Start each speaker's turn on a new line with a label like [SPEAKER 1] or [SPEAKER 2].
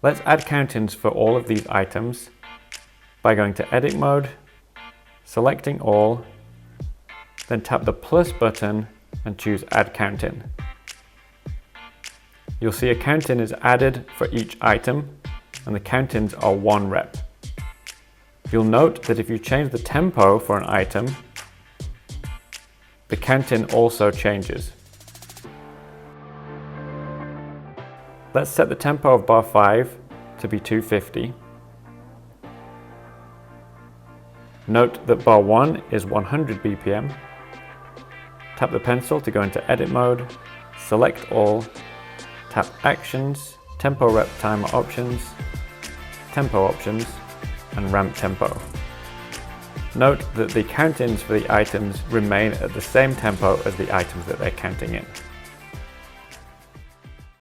[SPEAKER 1] Let's add count-ins for all of these items by going to Edit Mode, selecting all, then tap the plus button and choose Add Count-in. You'll see a count-in is added for each item, and the count-ins are 1 rep. You'll note that if you change the tempo for an item, the count-in also changes. Let's set the tempo of bar 5 to be 250. Note that bar 1 is 100 BPM. Tap the pencil to go into Edit Mode, select all, tap Actions, Tempo Rep Timer Options, Tempo Options, and Ramp Tempo. Note that the count-ins for the items remain at the same tempo as the items that they're counting in.